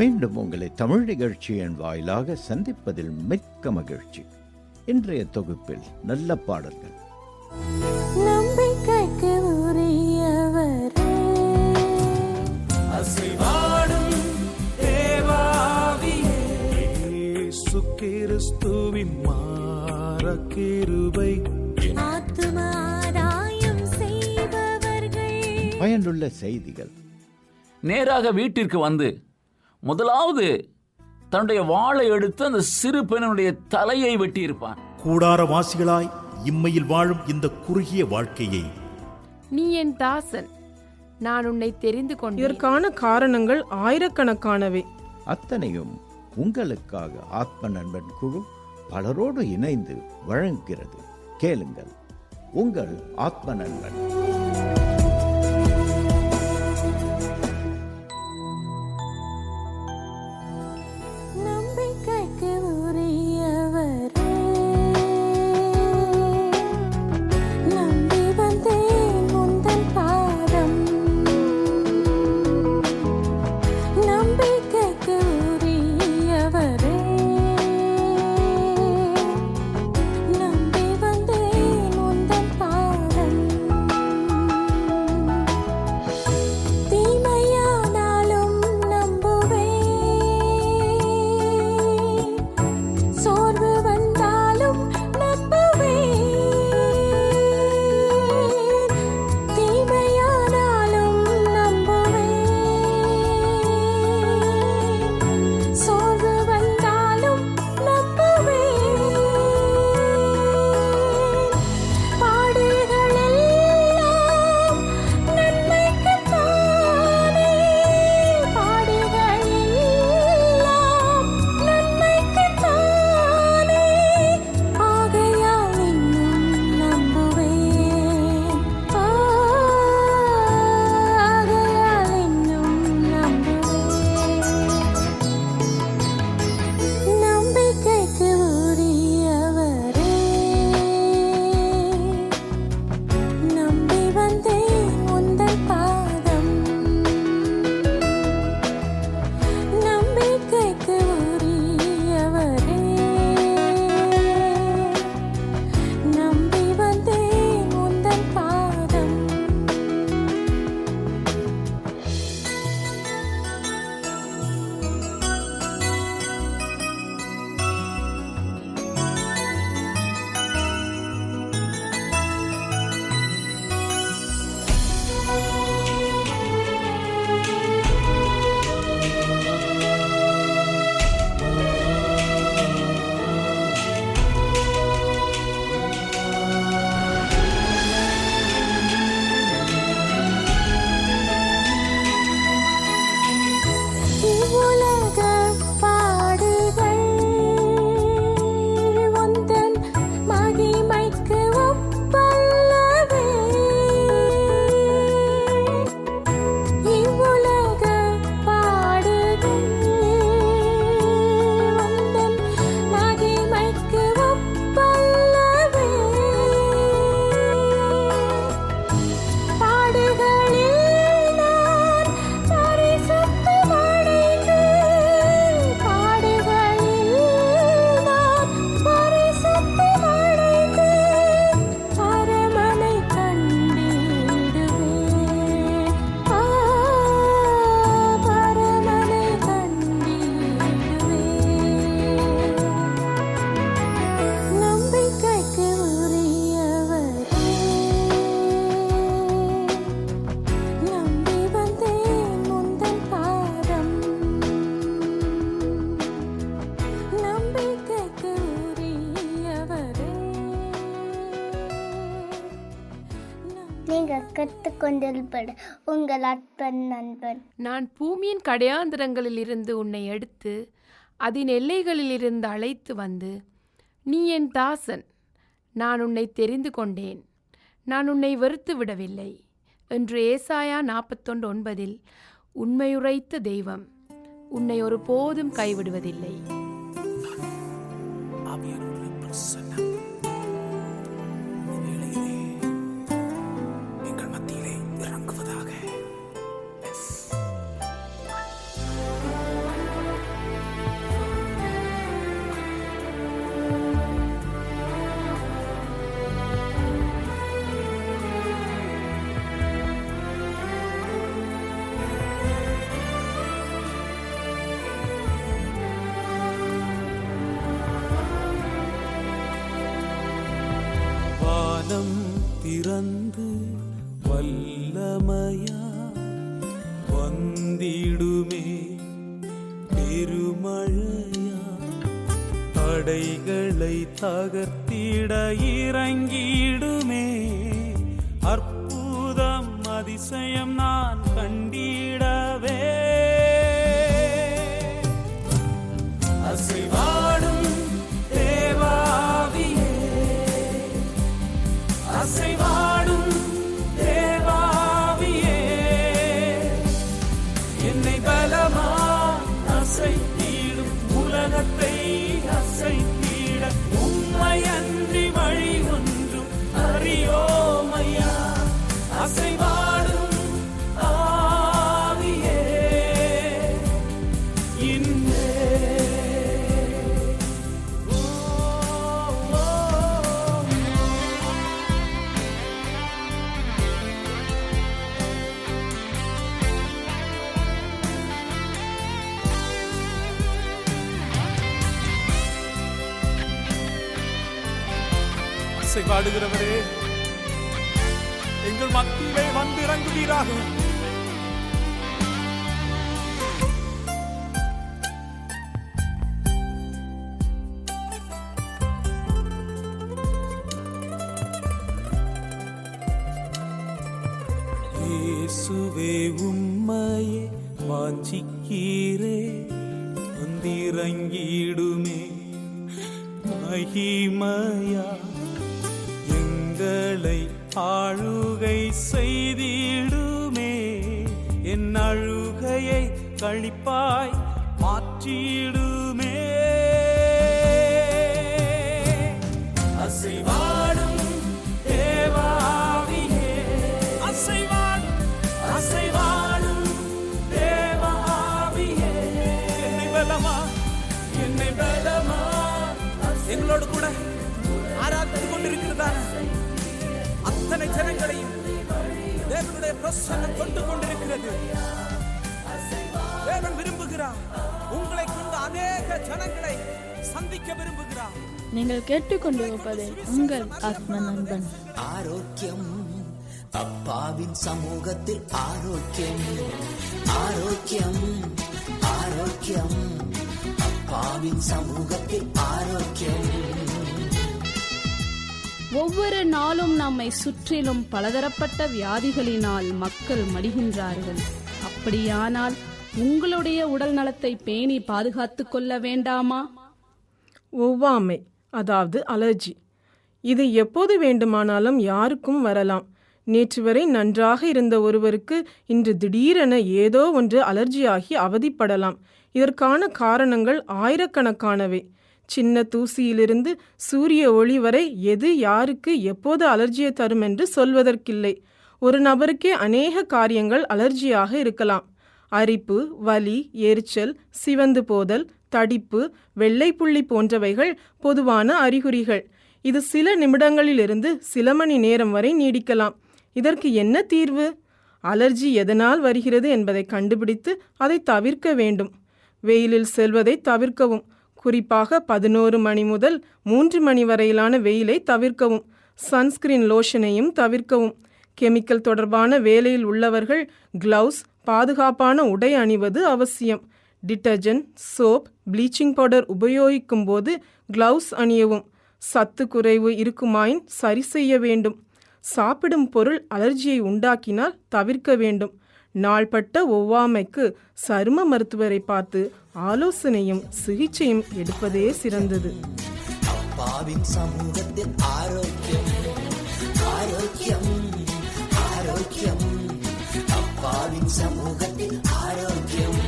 மீண்டும் உங்களை தமிழ் நிகழ்ச்சியின் வாயிலாக சந்திப்பதில் மிக்க மகிழ்ச்சி. இன்றைய தொகுப்பில் நல்ல பாடல்கள். நம்பிக்கைக்கு உரியவரே, அசைவாடும் தேவாவியே, இயேசு கிறிஸ்துவின் மாறக்கிருபை, ஆத்துமாராயம் செய்பவர்கள். பயனுள்ள செய்திகள். நேராக வீட்டிற்கு வந்து முதலாவது தன்னுடைய வாளை எடுத்து அந்த சிறு பெண்ணுடைய தலையை வெட்டியிருப்பான். கூடாரவாசிகளாய் இம்மையில் வாழும் இந்த குறுகிய வாழ்க்கையை நீ என் தாசன், நான் உன்னை தெரிந்து கொண்டேன். இதற்கான காரணங்கள் ஆயிரக்கணக்கானவை. அத்தனையும் உங்களுக்காக ஆத்ம நண்பன் குழு பலரோடு இணைந்து வழங்குகிறது. கேளுங்கள், உங்கள் ஆத்ம நண்பன். நம்பிக்கைக்கு உரியவரே, நம்பி வந்தேன் உந்தன் பாதம். நம்பிக்கைக்கு உரியவரே, நம்பி வந்தேன் உந்தன் பாதம். தீமையானாலும் நம்புவேன், சோர்வு வந்தாலும் நம்புவேன். தீமையானாலும் நம்புவேன், சோர்வு வந்தாலும் நம்புவேன். பாடுகள் எல்லாம் நன்மைக்குத்தானே, பாடுகள் எல்லாம் நன்மைக்குத்தானே, ஆகையால் இன்னும் நம்புவேன். ஆகையால் இன்னும் நம்புவேன். நம்பிக்கைக்கு உரியவரே, நம்பி வந்தேன் உந்தன் பாதம். நம்பிக்கைக்கு உரியவரே, நம்பி வந்தேன் உந்தன் பாதம். இவ்வுலக பாடுகள் உந்தன் மகிமைக்கு ஒப்பல்லவே. இவ்வுலக பாடுகள் உந்தன் மகிமைக்கு ஒப்பல்லவே. பாடுகளில் நான் பரிசுத்தமடைந்து, பாடுகளில் நான் பரிசுத்தமடைந்து, பரமனை கண்டிடுவேன். பரமனை கண்டிடுவேன். நம்பிக்கைக்கு உரியவரே, நம்பி வந்தேன் உந்தன் பாதம். நம்பிக்கைக்கு உரியவரே, நீங்கள் கற்றுக்கொண்டிருப்பது உங்கள் அற்பன் நண்பன். நான் பூமியின் கடையாந்திரங்களிலிருந்து உன்னை எடுத்து அதன் எல்லைகளிலிருந்து அழைத்து வந்து, நீ என் தாசன், நான் உன்னை தெரிந்து கொண்டேன், நான் உன்னை வெறுத்து விடவில்லை என்று ஏசாயா 41:9 உண்மையுரைத்த தெய்வம் உன்னை ஒருபோதும் கைவிடுவதில்லை. ஆவியானவருடைய பிரசன்னம் இந்த வேளையிலே எங்கள் மத்தியிலே இறங்குவதாக. திறந்து வல்லமையா வந்திடுமே பெருமழையா தடைகளை தகர்த்திட இறங்கிடுமே அற்புதம் அதிசயம் நான் கண்டிடவே அசைவாடும் தேவாவியே அசைவாடும் தேவாவியே என்னை பலமா அசைத்திடும் உலகத்தை அசைத்திட உண்மையன்றி வழி ஒன்றும் அறியோமையா அசைவாடும் ஆவியே இன்றே அசைவாடுகிறவரே எங்கள் மத்தியிலே வந்திறங்குவீராக. இயேசுவே உம்மையே வாஞ்சிக்கிறே வந்திறங்கிடுமே மகிமையா எங்களை ஆளுகை செய்திடுமே என் அழுகையை கழிப்பாய் மாற்றிடுமே அசைவாடும் தேவாவியே அசைவாடும் அசைவாடும் தேவாவியே என்னை பலமா எங்களோடு கூட ஆராதித்துக் கொண்டிருக்கிறதா அத்தனை ஜனங்களையும் தேவனுடைய பிரசன்னம் கொண்டு கொண்டிருக்கிறது. தேவன் விரும்புகிறார் உங்களை கொண்டு அநேக ஜனங்களை சந்திக்க விரும்புகிறார். நீங்கள் கேட்டுக்கொண்டிருப்பது உங்கள் ஆத்ம நண்பன். ஆரோக்கியம் அப்பாவின் சமூகத்தில் ஆரோக்கியம் ஆரோக்கியம் ஆரோக்கியம் அப்பாவின் சமூகத்தில் ஆரோக்கியம். ஒவ்வொரு நாளும் நம்மை சுற்றிலும் பலதரப்பட்ட வியாதிகளினால் மக்கள் மடிகின்றார்கள். அப்படியானால் உங்களுடைய உடல் நலத்தை பேணி பாதுகாத்துக் கொள்ள வேண்டாமா? ஒவ்வாமை, அதாவது அலர்ஜி. இது எப்போது வேண்டுமானாலும் யாருக்கும் வரலாம். நேற்று வரை நன்றாக இருந்த ஒருவருக்கு இன்று திடீரென ஏதோ ஒன்று அலர்ஜியாகி அவதிப்படலாம். இதற்கான காரணங்கள் ஆயிரக்கணக்கானவை. சின்ன தூசியிலிருந்து சூரிய ஒளி வரை எது யாருக்கு எப்போது அலர்ஜியை தரும் என்று சொல்வதற்கில்லை. ஒரு நபருக்கே அநேக காரியங்கள் அலர்ஜியாக இருக்கலாம். அரிப்பு, வலி, எரிச்சல், சிவந்து போதல், தடிப்பு, வெள்ளை புள்ளி போன்றவைகள் பொதுவான அறிகுறிகள். இது சில நிமிடங்களிலிருந்து சில மணி நேரம் வரை நீடிக்கலாம். இதற்கு என்ன தீர்வு? அலர்ஜி எதனால் வருகிறது என்பதை கண்டுபிடித்து அதை தவிர்க்க வேண்டும். வெயிலில் செல்வதை தவிர்க்கவும். குறிப்பாக 11 மணி முதல் 3 மணி வரையிலான வெயிலை தவிர்க்கவும். சன்ஸ்கிரீன் லோஷனையும் தவிர்க்கவும். கெமிக்கல் தொடர்பான வேலையில் உள்ளவர்கள் கிளவுஸ், பாதுகாப்பான உடை அணிவது அவசியம். டிட்டர்ஜென்ட், சோப், ப்ளீச்சிங் பவுடர் உபயோகிக்கும் போது கிளவுஸ் அணியவும். சத்து குறைவு இருக்குமாயின் சரி செய்ய வேண்டும். சாப்பிடும் பொருள் அலர்ஜியை உண்டாக்கினால் தவிர்க்க வேண்டும். நாள்பட்ட ஒவ்வாமைக்கு சரும மருத்துவரை பார்த்து ஆலோசனையும் சிகிச்சையும் எடுப்பதே சிறந்தது. அப்பாவின் சமூகத்தில் ஆரோக்கியம் ஆரோக்கியம் ஆரோக்கியம் அப்பாவின் சமூகத்தில் ஆரோக்கியம்.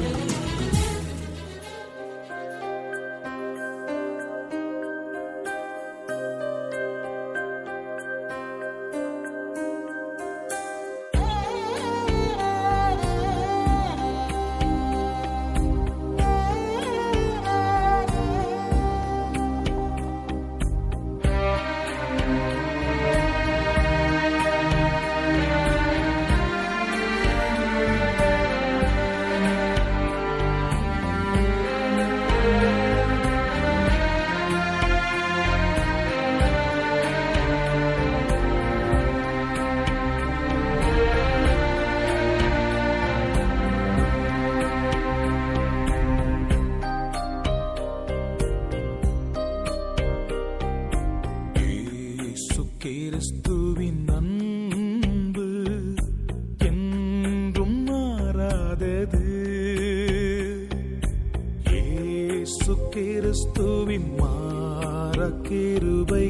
கிறிஸ்துவின் மாறக்கிருபை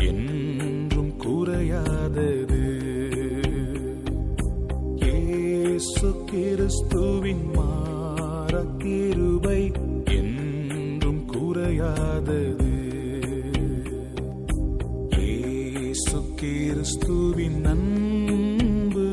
என்றும் குறையாதது. இயேசு கிறிஸ்துவின் மாறக்கிருபை என்றும் குறையாதது. இயேசு கிறிஸ்துவின் அன்பு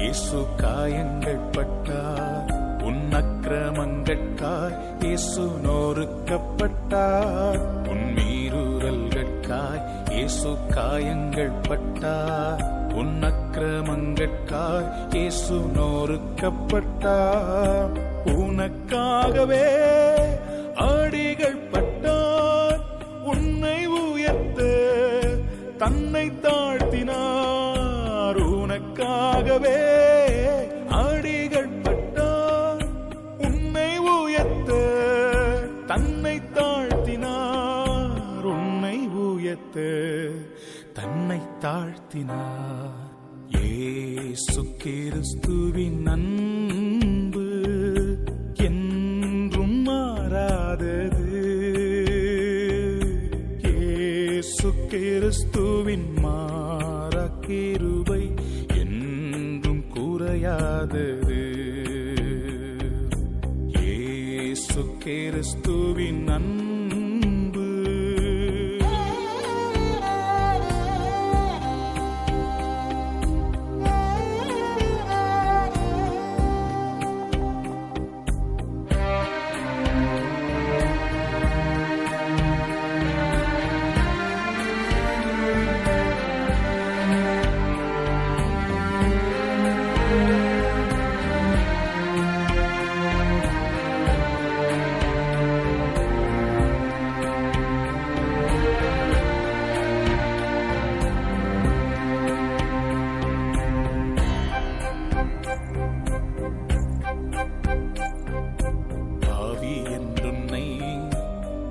இயேசு காயங்கள் பட்டார், உன் அக்கிரமங்கட்காய் இயேசு நொறுக்கப்பட்டார். உன் மீறுதல்கட்காய் இயேசு காயங்கள் பட்டார், உன் அக்கிரமங்கட்காய் இயேசு நொறுக்கப்பட்டார். உனக்காகவே அடிகள் பட்டார், உன்னை உயர்த்த தன்னை தாழ்த்தினார். உனக்காகவே அடிகள் பட்டார், உன்னை உயர்த்த தன்னை தாழ்த்தினார். உன்னை உயர்த்த தன்னை தாழ்த்தினார். இயேசு கிறிஸ்துவின் அன்பு என்றும் மாறாதது. இயேசு கிறிஸ்துவின் மாறக்கிருபை என்றும் குறையாதது. இயேசு கிறிஸ்துவின் அன்பு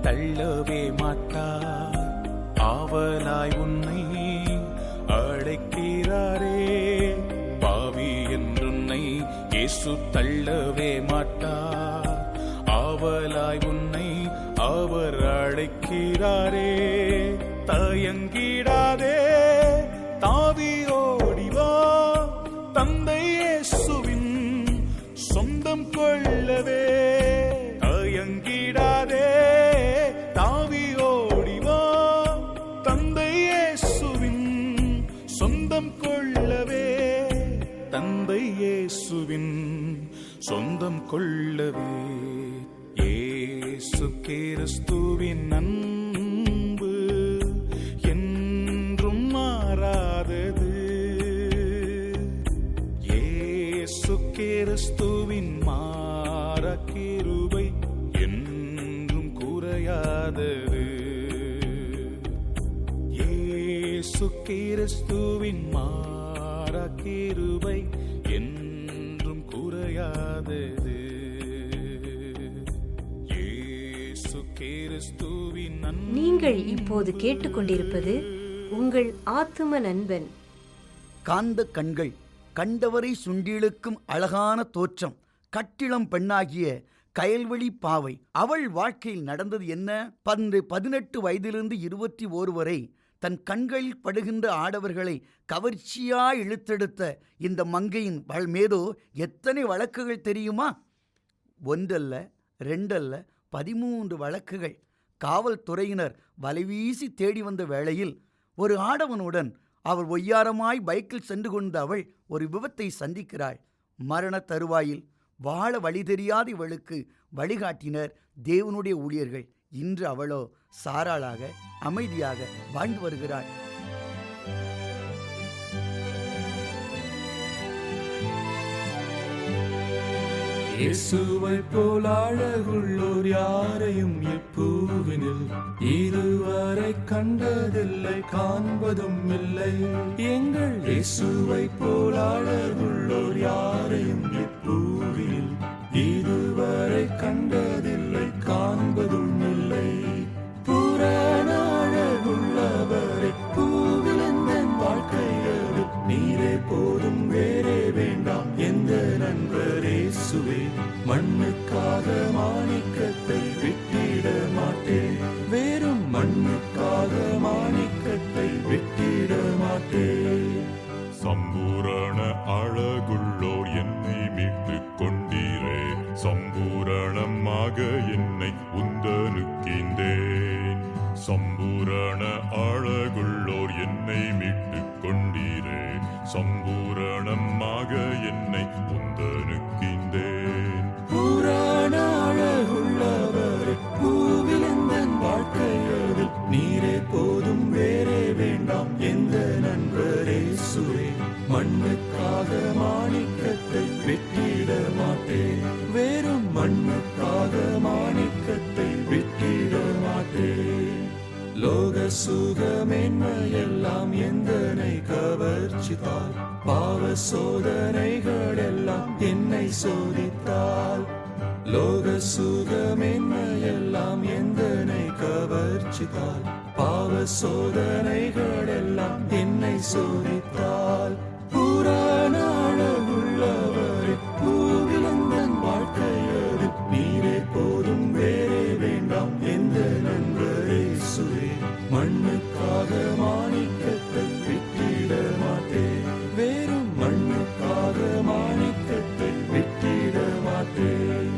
தள்ளவே மாட்டார், ஆவலாய் உன்னை அழைக்கிறாரே. பாவி என்றுன்னை இயேசு தள்ளவே மாட்டார், ஆவலாய் உன்னை அவர் அழைக்கிறாரே. தயங்கிடாதே, தாவி ஓடிவா, தந்தை இயேசுவின் சொந்தம் கொள்ளவே. தயங்கிடாதே, தாவி ஓடிவா, தந்தை இயேசுவின் சொந்தம் கொள்ளவே. தந்தை இயேசுவின் சொந்தம் கொள்ளவே. இயேசு கிறிஸ்துவின் அன்பு என்றும் மாறாதது. இயேசு கிறிஸ்துவின் மாறக்கிருபை என்றும் குறையாதது. இயேசு கிறிஸ்துவின் மாறக்கிருபை என்றும் குறையாதது. இயேசு கிறிஸ்துவின் அன்பு. நீங்கள் இப்போது கேட்டுக்கொண்டிருப்பது உங்கள் ஆத்தும நண்பன். காந்த கண்கள், கண்டவரை சுண்டியிழுக்கும் அழகான தோற்றம், கட்டிளம் பெண்ணாகிய கயல்வெளி பாவை. அவள் வாழ்க்கையில் நடந்தது என்ன? 18 வயதிலிருந்து 21 வரை தன் கண்களில் படுகின்ற ஆடவர்களை கவர்ச்சியாய் இழுத்தெடுத்த இந்த மங்கையின் மீதோ எத்தனை வழக்குகள் தெரியுமா? ஒன்றல்ல, ரெண்டல்ல, 13 வழக்குகள். காவல்துறையினர் வலைவீசி தேடி வந்த வேளையில் ஒரு ஆடவனுடன் அவர் ஒய்யாரமாய் பைக்கில் சென்று கொண்ட அவள் ஒரு விபத்தை சந்திக்கிறாள். மரண தருவாயில் வாழ வழி தெரியாத இவளுக்கு வழிகாட்டினர் தேவனுடைய ஊழியர்கள். இன்று அவளோ சாராளாக அமைதியாக வாழ்ந்து வருகிறாள். இயேசுவை போல் அழகுள்ளோர் யாரையும் இப்பூவினில் இதுவரை கண்டதில்லை, காண்பதும் இல்லை. எங்கள் இயேசுவை போல் அழகுள்ளோர் யாரையும் இப்பூவினில் இதுவரை கண்டதில்லை, காண்பதும் இல்லை. புராண அழகுள்ளவரை பூவில் எந்த வாழ்க்கையது நீரே போதும், வேறே வேண்டாம் எந்த நண்பரே சுவே. மண்ணுக்காக மாணிக்கத்தை விட்டிட மாட்டேன், வேறும் மண்ணுக்காக மாணிக்கத்தை விட்டிட மாட்டேன். சம்பூரண அழகுள்ளோர் என்னை மீட்டுக் கொண்டீரே, சம்பூரணமாக என்னை உந்தனுக்கின்றேன். சம்பூரண அழகுள்ளோர் என்னை மீட்டுக் கொண்டீரே, சம்பூரணமாக என்னை உந்தனுக்கின்றேன். புராண அழகுள்ளவர் பூவில் எந்த வாழ்க்கையது நீரே போதும், வேறே வேண்டாம் எந்த நண்பரே சுவே. மண்ணுக்காக மாணிக்கத்தை விட்டிட மாட்டேன், வேறும் மண்ணுக்காக மாணிக்கத்தை விட்டிட மாட்டேன். லோக சுகமேன்மையெல்லாம் எந்தனை கவர்ச்சித்தால், பாவ சோதனைகள் எல்லாம் என்னை சோதித்தால். லோக சுகமேன்மையெல்லாம் எந்தனை கவர்ச்சித்தால், பாவ சோதனைகள் எல்லாம் என்னை சோதித்தால். புராண அழகுள்ளவரை பூவில் எந்த வாழ்க்கையது நீரே போதும், வேறே வேண்டாம் எந்த நண்பரே சுவே. மண்ணுக்காக மாணிக்கத்தை விட்டிட மாட்டேன், வேறும் மண்ணுக்காக மாணிக்கத்தை விட்டிட மாட்டேன்.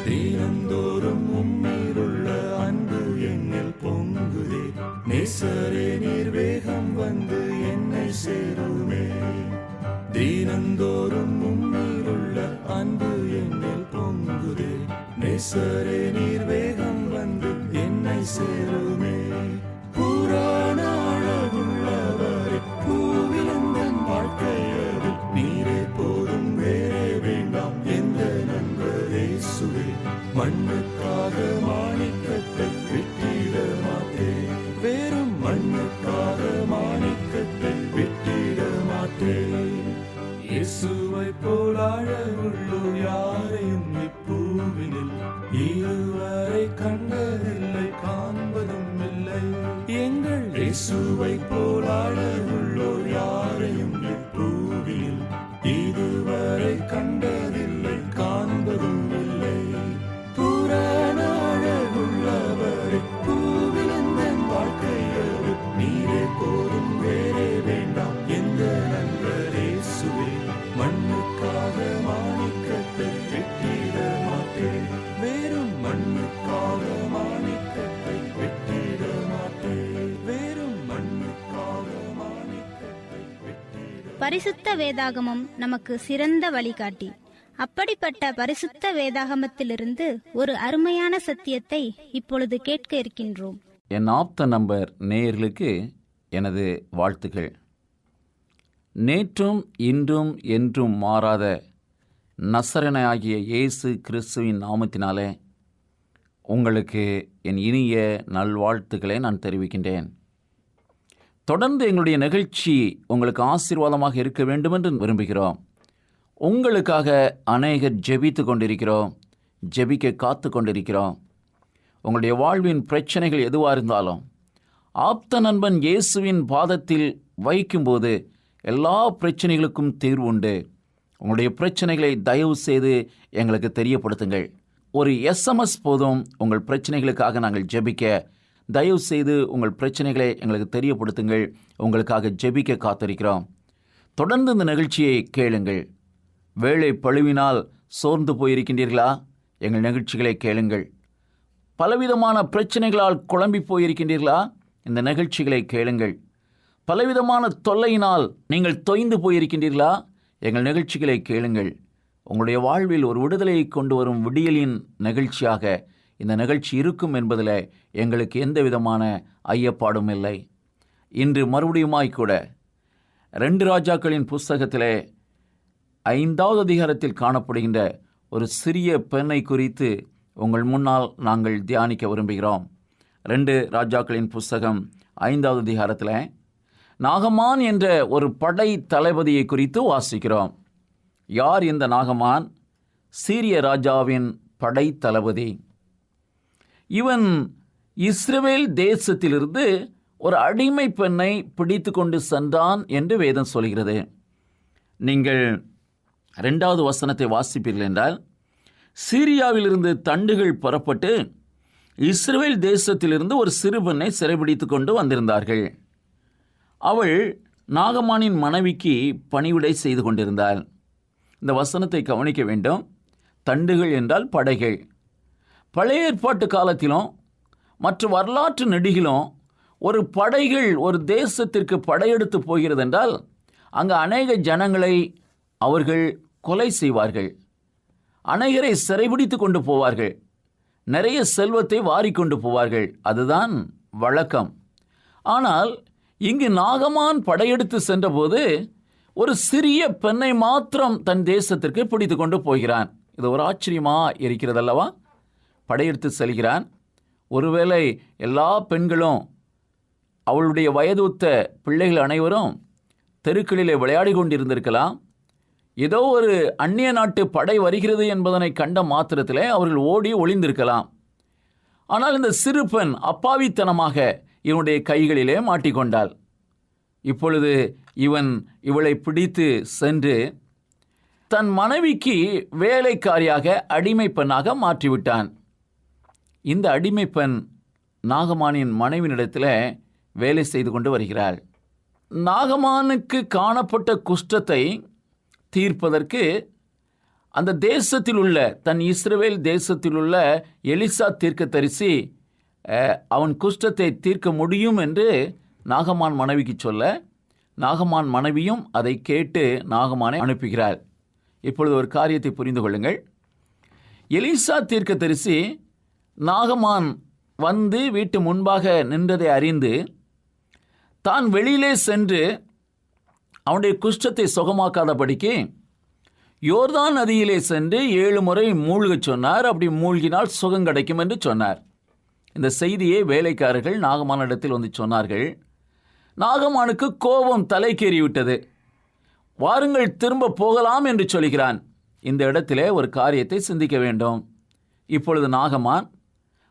தினந்தோறும் உம்மீதுள்ள அன்பு என்னில் பொங்குதே, நேசரே நீர் வேகம் வந்து என்னை சேருமே. தினந்தோறும் உம்மீதுள்ள அன்பு என்னில் பொங்குதே, நேசரே நீர் வேகம் வந்து என்னை சேருமே. புராண அழகுள்ளவரை பூவில் எந்த வாழ்க்கையது நீரே போதும், வேறே வேண்டாம் எந்த நண்பரே சுவே. மண்ணுக்காக மாணிக்கத்தை விட்டிட மாட்டேன், வேறும் மண்ணுக்காக மாணிக்கத்தை விட்டிட மாட்டேன். இயேசுவை போல் அழகுள்ளோர் யாரையும் இப்பூவினில் இதுவரை கண்டதில்லை, காண்பதும் இல்லை. எங்கள் இயேசுவை போல் அழகுள்ளோர் யாரையும் இப்பூவினில் இதுவரை கண்டதில்லை, காண்பதும் இல்லை. புராண அழகுள்ளவரை பூவில் எந்த வாழ்க்கையது நீரே போதும், வேறே வேண்டாம் எந்த நண்பரே சுவே. மண்ணுக்காக மாணிக்கத்தை விட்டிட மாட்டேன், வேறும் மண்ணுக்காக மாணிக்கத்தை விட்டிட மாட்டேன், வேறும் மண்ணுக்காக மாணிக்கத்தை விட்டிட. பரிசுத்த வேதாகமம் நமக்கு சிறந்த வழிகாட்டி. அப்படிப்பட்ட பரிசுத்த வேதாகமத்திலிருந்து ஒரு அருமையான சத்தியத்தை இப்பொழுது கேட்க இருக்கின்றோம். என் ஆப்த நம்பர் நேயர்களுக்கு எனது வாழ்த்துக்கள். நேற்றும் இன்றும் என்றும் மாறாத நசரேயனாகிய இயேசு கிறிஸ்துவின் நாமத்தினாலே உங்களுக்கு என் இனிய நல்வாழ்த்துக்களை நான் தெரிவிக்கின்றேன். தொடர்ந்து எங்களுடைய நிகழ்ச்சி உங்களுக்கு ஆசீர்வாதமாக இருக்க வேண்டும் என்று விரும்புகிறோம். உங்களுக்காக அநேகர் ஜெபித்து கொண்டிருக்கிறோம், ஜெபிக்க காத்து கொண்டிருக்கிறோம். உங்களுடைய வாழ்வின் பிரச்சனைகள் எதுவாக இருந்தாலும் ஆப்த நண்பன் இயேசுவின் பாதத்தில் வைக்கும்போது எல்லா பிரச்சனைகளுக்கும் தீர்வு உண்டு. உங்களுடைய பிரச்சனைகளை தயவு செய்து எங்களுக்கு தெரியப்படுத்துங்கள். ஒரு SMS போதும் உங்கள் பிரச்சனைகளுக்காக நாங்கள் ஜெபிக்க. தயவு செய்து உங்கள் பிரச்சனைகளை எங்களுக்கு தெரியப்படுத்துங்கள். உங்களுக்காக ஜெபிக்க காத்திருக்கிறோம். தொடர்ந்து இந்த நிகழ்ச்சியை கேளுங்கள். வேலை பழுவினால் சோர்ந்து போயிருக்கின்றீர்களா? எங்கள் நிகழ்ச்சிகளை கேளுங்கள். பலவிதமான பிரச்சனைகளால் குழம்பி போயிருக்கின்றீர்களா? இந்த நிகழ்ச்சிகளை கேளுங்கள். பலவிதமான தொல்லையினால் நீங்கள் தொய்ந்து போயிருக்கின்றீர்களா? எங்கள் நிகழ்ச்சிகளை கேளுங்கள். உங்களுடைய வாழ்வில் ஒரு விடுதலையை கொண்டு வரும் விடியலின் நிகழ்ச்சியாக இந்த நிகழ்ச்சி இருக்கும் என்பதில் எங்களுக்கு எந்த விதமான ஐயப்பாடும் இல்லை. இன்று மறுபடியுமாய் கூட 2 ராஜாக்களின் புஸ்தகத்திலே 5வது அதிகாரத்தில் காணப்படுகின்ற ஒரு சிறிய பெண்ணை குறித்து உங்கள் முன்னால் நாங்கள் தியானிக்க விரும்புகிறோம். 2 ராஜாக்களின் புஸ்தகம் 5வது அதிகாரத்தில் நாகமான் என்ற ஒரு படை தளபதியை குறித்து வாசிக்கிறோம். யார் இந்த நாகமான்? சீரிய ராஜாவின் படை தளபதி. இவன் இஸ்ரவேல் தேசத்திலிருந்து ஒரு அடிமை பெண்ணை பிடித்து கொண்டு சென்றான் என்று வேதம் சொல்கிறது. நீங்கள் 2வது வசனத்தை வாசிப்பீர்கள் என்றால், சீரியாவிலிருந்து தண்டுகள் புறப்பட்டு இஸ்ரவேல் தேசத்திலிருந்து ஒரு சிறு பெண்ணை சிறைபிடித்து கொண்டு வந்திருந்தார்கள். அவள் நாகமானின் மனைவிக்கு பணிவிடை செய்து கொண்டிருந்தாள். இந்த வசனத்தை கவனிக்க வேண்டும். தண்டுகள் என்றால் படைகள். பழைய ஏற்பாட்டு காலத்திலும் மற்ற வரலாற்று நெடுகிலும் ஒரு படைகள் ஒரு தேசத்திற்கு படையெடுத்து போகிறது என்றால் அங்கு அநேக ஜனங்களை அவர்கள் கொலை செய்வார்கள், அநேகரை சிறைபிடித்து கொண்டு போவார்கள், நிறைய செல்வத்தை வாரிக்கொண்டு போவார்கள். அதுதான் வழக்கம். ஆனால் இங்கு நாகமான் படையெடுத்து சென்றபோது ஒரு சிறிய பெண்ணை மாத்திரம் தன் தேசத்திற்கு பிடித்து கொண்டு போகிறான். இது ஒரு ஆச்சரியமாக இருக்கிறதல்லவா? படையெடுத்து செல்கிறான். ஒருவேளை எல்லா பெண்களும், அவளுடைய வயதுத்த பிள்ளைகள் அனைவரும் தெருக்களிலே விளையாடி கொண்டிருந்திருக்கலாம். ஏதோ ஒரு அந்நிய நாட்டு படை வருகிறது என்பதனை கண்ட மாத்திரத்திலே அவர்கள் ஓடி ஒளிந்திருக்கலாம். ஆனால் இந்த சிறு பெண் அப்பாவித்தனமாக இவனுடைய கைகளிலே மாட்டிக்கொண்டாள். இப்பொழுது இவளை பிடித்து சென்று தன் மனைவிக்கு வேலைக்காரியாக அடிமை பெண்ணாக மாற்றிவிட்டான். இந்த அடிமை பெண் நாகமானின் மனைவினிடத்தில் வேலை செய்து கொண்டு வருகிறாள். நாகமானுக்கு காணப்பட்ட குஷ்டத்தை தீர்ப்பதற்கு அந்த தேசத்தில் உள்ள, தன் இஸ்ரவேல் தேசத்தில் உள்ள எலிசா தீர்க்கதரிசி அவன் குஷ்டத்தை தீர்க்க முடியும் என்று நாகமான் மனைவிக்கு சொல்ல, நாகமான் மனைவியும் அதை கேட்டு நாகமானை அனுப்புகிறாள். இப்பொழுது ஒரு காரியத்தை புரிந்து கொள்ளுங்கள். எலிசா தீர்க்கதரிசி நாகமான் வந்து வீட்டு முன்பாக நின்றதை அறிந்து தான் வெளியிலே சென்று அவனுடைய குஷ்டத்தை சுகமாக்காதபடிக்கு யோர்தான் நதியிலே சென்று 7 முறை மூழ்கச் சொன்னார். அப்படி மூழ்கினால் சுகம் கிடைக்கும் என்று சொன்னார். இந்த செய்தியை வேலைக்காரர்கள் நாகமானிடத்தில் வந்து சொன்னார்கள். நாகமானுக்கு கோபம் தலைக்கேறிவிட்டது. வாருங்கள் திரும்ப போகலாம் என்று சொல்கிறான். இந்த இடத்திலே ஒரு காரியத்தை சிந்திக்க வேண்டும். இப்பொழுது நாகமான்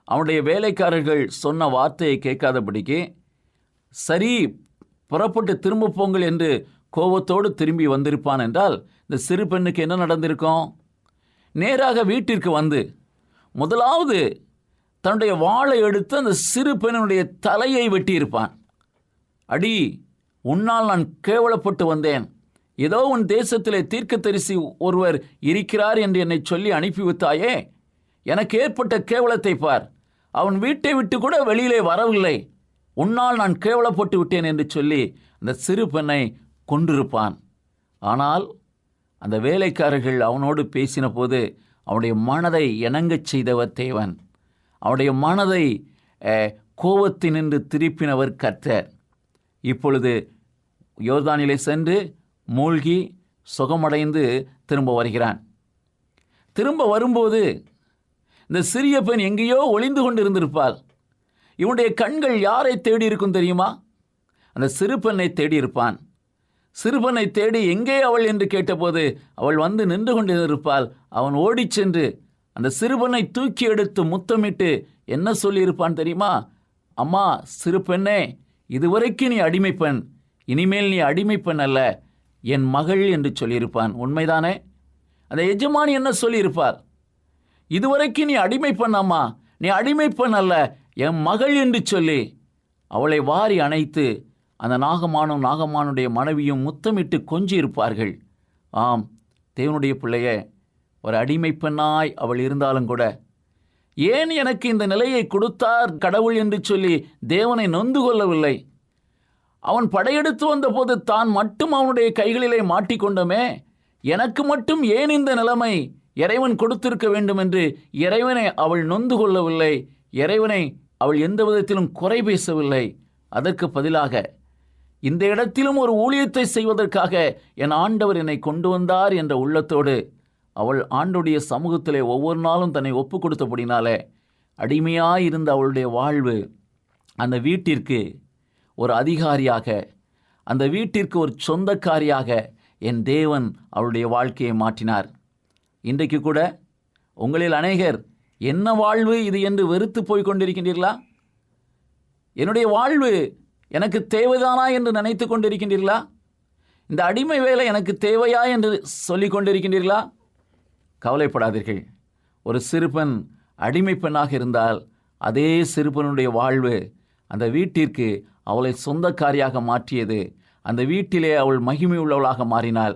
அவனுடைய வேலைக்காரர்கள் சொன்ன வார்த்தையை கேட்காதபடிக்கு, சரி புறப்பட்டு திரும்ப போங்கள் என்று கோபத்தோடு திரும்பி வந்திருப்பான் என்றால் இந்த சிறு பெண்ணுக்கு என்ன நடந்திருக்கும்? நேராக வீட்டிற்கு வந்து முதலாவது தன்னுடைய வாளை எடுத்து அந்த சிறு பெண்ணுடைய தலையை வெட்டியிருப்பான். அடி, உன்னால் நான் கேவலப்பட்டு வந்தேன். ஏதோ உன் தேசத்திலே தீர்க்கதரிசி ஒருவர் இருக்கிறார் என்று என்னை சொல்லி அனுப்பிவித்தாயே, எனக்கு ஏற்பட்ட கேவலத்தை பார். அவன் வீட்டை விட்டு கூட வெளியிலே வரவில்லை. உன்னால் நான் கேவலப்பட்டு விட்டேன் என்று சொல்லி அந்த சிறு பெண்ணை கொன்றிருப்பான். ஆனால் அந்த வேலைக்காரர்கள் அவனோடு பேசின போது அவனுடைய மனதை இணங்கச் செய்தவர் தேவன். அவனுடைய மனதை கோபத்தினின்று திருப்பினவர் கர்த்தர். இப்பொழுது யோர்தானிலே சென்று மூழ்கி சுகமடைந்து திரும்ப வருகிறான். திரும்ப வரும்போது இந்த சிறிய பெண் எங்கேயோ ஒளிந்து கொண்டு இருந்திருப்பாள். இவனுடைய கண்கள் யாரை தேடி இருக்கும் தெரியுமா? அந்த சிறு பெண்ணை தேடி இருப்பான். சிறுபனை தேடி எங்கே அவள் என்று கேட்டபோது அவள் வந்து நின்று கொண்டிருப்பாள். அவன் ஓடிச் சென்று அந்த சிறுபனை தூக்கி எடுத்து முத்தமிட்டு என்ன சொல்லியிருப்பான் தெரியுமா? அம்மா, சிறு பெண்ணே, இதுவரைக்கும் நீ அடிமை பெண், இனிமேல் நீ அடிமை பெண் அல்ல, என் மகள் என்று சொல்லியிருப்பான். உண்மைதானே? அந்த எஜமானி என்ன சொல்லியிருப்பார்? இதுவரைக்கும் நீ அடிமை பெண் அம்மா, நீ அடிமை பெண் அல்ல, என் மகள் என்று சொல்லி அவளை வாரி அணைத்து அந்த நாகமானும் நாகமானுடைய மனைவியும் முத்தமிட்டு கொஞ்சி இருப்பார்கள். ஆம், தேவனுடைய பிள்ளையே, ஒரு அடிமை பெண்ணாய் அவள் இருந்தாலும் கூட, ஏன் எனக்கு இந்த நிலையை கொடுத்தார் கடவுள் என்று சொல்லி தேவனை நொந்து கொள்ளவில்லை. அவன் படையெடுத்து வந்தபோது தான் மட்டும் அவனுடைய கைகளிலே மாட்டிக்கொண்டோமே, எனக்கு மட்டும் ஏன் இந்த நிலைமை, இறைவன் கொடுத்திருக்க வேண்டும் என்று இறைவனை அவள் நொந்து கொள்ளவில்லை. இறைவனை அவள் எந்த விதத்திலும் குறை பேசவில்லை. அதற்கு பதிலாக இந்த இடத்திலும் ஒரு ஊழியத்தை செய்வதற்காக என் ஆண்டவர் என்னை கொண்டு வந்தார் என்ற உள்ளத்தோடு அவள் ஆண்டுடைய சமூகத்திலே ஒவ்வொரு நாளும் தன்னை ஒப்பு கொடுத்தபடினாலே அடிமையாயிருந்த அவளுடைய வாழ்வு அந்த வீட்டிற்கு ஒரு அதிகாரியாக, அந்த வீட்டிற்கு ஒரு சொந்தக்காரியாக என் தேவன் அவளுடைய வாழ்க்கையை மாற்றினார். இன்றைக்கு கூட உங்களில் அநேகர் என்ன வாழ்வு இது என்று வெறுத்து போய் கொண்டிருக்கின்றீர்களா? என்னுடைய வாழ்வு எனக்கு தேவைதானா என்று நினைத்து கொண்டிருக்கின்றீர்களா? இந்த அடிமை வேலை எனக்கு தேவையா என்று சொல்லி கொண்டிருக்கின்றீர்களா? கவலைப்படாதீர்கள். ஒரு சிறுபெண் அடிமை பெண்ணாக இருந்தால் அதே சிறுபெண்ணுடைய வாழ்வு அந்த வீட்டிற்கு அவளை சொந்தக்காரியாக மாற்றியது. அந்த வீட்டிலே அவள் மகிமை உள்ளவளாக மாறினாள்.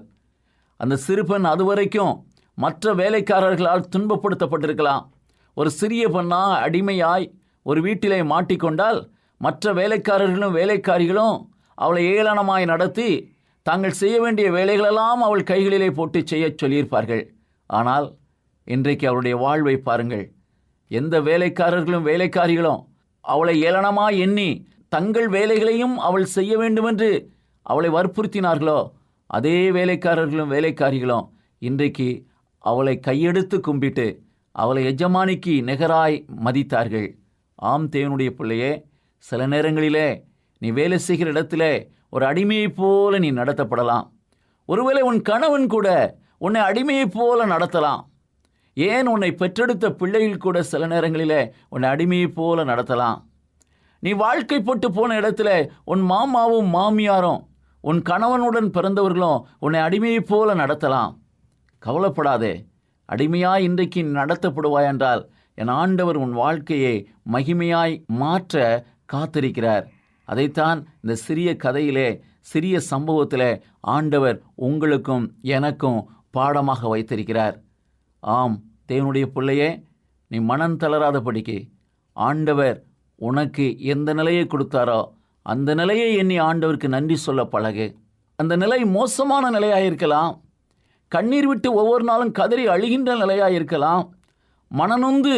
அந்த சிறுபெண் அதுவரைக்கும் மற்ற வேலைக்காரர்களால் துன்பப்படுத்தப்பட்டிருக்கலாம். ஒரு சிறிய பெண்ணா அடிமையாய் ஒரு வீட்டிலே மாட்டிக்கொண்டால் மற்ற வேலைக்காரர்களும் வேலைக்காரிகளும் அவளை ஏளனமாய் நடத்தி தாங்கள் செய்ய வேண்டிய வேலைகளெல்லாம் அவள் கைகளிலே போட்டு செய்ய சொல்லியிருப்பார்கள். ஆனால் இன்றைக்கு அவளுடைய வாழ்வை பாருங்கள். எந்த வேலைக்காரர்களும் வேலைக்காரிகளும் அவளை ஏளனமாய் எண்ணி தங்கள் வேலைகளையும் அவள் செய்ய வேண்டுமென்று அவளை வற்புறுத்தினார்களோ, அதே வேலைக்காரர்களும் வேலைக்காரிகளும் இன்றைக்கு அவளை கையெடுத்து கும்பிட்டு அவளை எஜமானிக்கு நிகராய் மதித்தார்கள். ஆம் தேவனுடைய பிள்ளையே, சில நேரங்களிலே நீ வேலை செய்கிற இடத்துல ஒரு அடிமையைப் போல நீ நடத்தப்படலாம். ஒருவேளை உன் கணவன் கூட உன்னை அடிமையைப் போல நடத்தலாம். ஏன் உன்னை பெற்றெடுத்த பிள்ளைகள் கூட சில நேரங்களிலே உன்னை அடிமையைப் போல நடத்தலாம். நீ வாழ்க்கைப்பட்டு போன இடத்துல உன் மாமாவும் மாமியாரும் உன் கணவனுடன் பிறந்தவர்களும் உன்னை அடிமையைப் போல நடத்தலாம். கவலைப்படாதே. அடிமையாய் இன்றைக்கு நடத்தப்படுவாய் என்றால் என் ஆண்டவர் உன் வாழ்க்கையை மகிமையாய் மாற்ற காத்திருக்கிறார். அதைத்தான் இந்த சிறிய கதையிலே, சிறிய சம்பவத்திலே ஆண்டவர் உங்களுக்கும் எனக்கும் பாடமாக வைத்திருக்கிறார். ஆம் தேவனுடைய பிள்ளையே, நீ மனம் தளராதபடிக்கு ஆண்டவர் உனக்கு எந்த நிலையை கொடுத்தாரோ அந்த நிலையை எண்ணி ஆண்டவருக்கு நன்றி சொல்ல பழகு. அந்த நிலை மோசமான நிலையாக இருக்கலாம். கண்ணீர் விட்டு ஒவ்வொரு நாளும் கதறி அழுகின்ற நிலையாக இருக்கலாம். மனநொந்து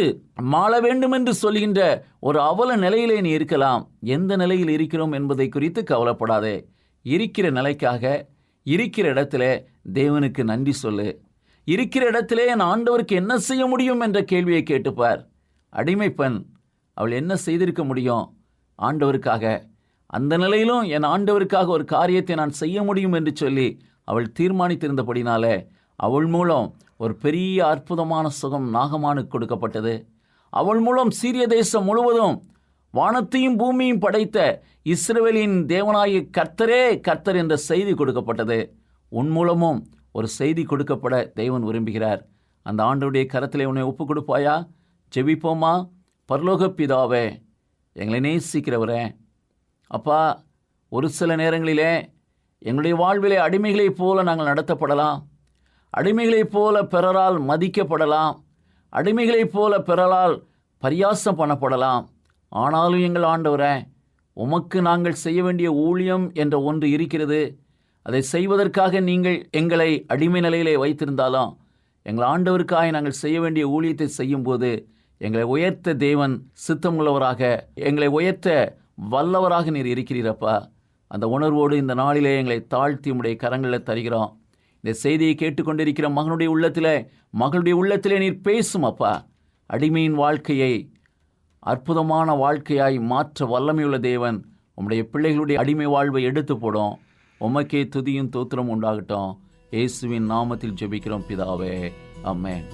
மாள வேண்டும் என்று சொல்கின்ற ஒரு அவல நிலையிலே நீ இருக்கலாம். எந்த நிலையில் இருக்கிறோம் என்பதை குறித்து கவலைப்படாதே. இருக்கிற நிலைக்காக இருக்கிற இடத்துல தேவனுக்கு நன்றி சொல்லு. இருக்கிற இடத்திலே என் ஆண்டவருக்கு என்ன செய்ய முடியும் என்ற கேள்வியை கேட்டுப்பார். அடிமை பெண் அவள் என்ன செய்திருக்க முடியும் ஆண்டவருக்காக? அந்த நிலையிலும் என் ஆண்டவருக்காக ஒரு காரியத்தை நான் செய்ய முடியும் என்று சொல்லி அவள் தீர்மானித்திருந்தபடினாலே அவள் மூலம் ஒரு பெரிய அற்புதமான சுகம் நாகமானுக்கு கொடுக்கப்பட்டது. அவள் மூலம் சீரிய தேசம் முழுவதும் வானத்தையும் பூமியும் படைத்த இஸ்ரவேலின் தேவனாகிய கர்த்தரே கர்த்தர் என்ற செய்தி கொடுக்கப்பட்டது. உன் மூலமும் ஒரு செய்தி கொடுக்கப்பட தேவன் விரும்புகிறார். அந்த ஆண்டவருடைய கரத்திலே உன்னை ஒப்பு கொடுப்பாயா? ஜெபிப்போமா? பரலோக பிதாவே, எங்களை நேசிக்கிறவரே, அப்பா, ஒரு சில நேரங்களிலே எங்களுடைய வாழ்விலே அடிமைகளைப் போல நாங்கள் நடத்தப்படலாம். அடிமைகளைப் போல பிறரால் மதிக்கப்படலாம். அடிமைகளைப் போல பிறரால் பரியாசம் பண்ணப்படலாம். ஆனாலும் எங்கள் ஆண்டவரே, உமக்கு நாங்கள் செய்ய வேண்டிய ஊழியம் என்ற ஒன்று இருக்கிறது. அதை செய்வதற்காக நீங்கள் எங்களை அடிமை நிலையிலே வைத்திருந்தாலும் எங்கள் ஆண்டவருக்காக நாங்கள் செய்ய வேண்டிய ஊழியத்தை செய்யும்போது எங்களை உயர்த்த தேவன் சித்தமுள்ளவராக, எங்களை உயர்த்த வல்லவராக நீர் இருக்கிறீரப்பா. அந்த உணர்வோடு இந்த நாளிலே எங்களை தாழ்த்தி உம்முடைய கரங்களில் தருகிறோம். இந்த செய்தியை கேட்டுக்கொண்டிருக்கிற மகனுடைய உள்ளத்திலே நீர் பேசும் அப்பா. அடிமையின் வாழ்க்கையை அற்புதமான வாழ்க்கையாய் மாற்ற வல்லமையுள்ள தேவன் உம்முடைய பிள்ளைகளுடைய அடிமை வாழ்வை எடுத்து போடும். உமக்கே துதியும் தோத்திரம் உண்டாகட்டும். இயேசுவின் நாமத்தில் ஜெபிக்கிறோம் பிதாவே, ஆமென்.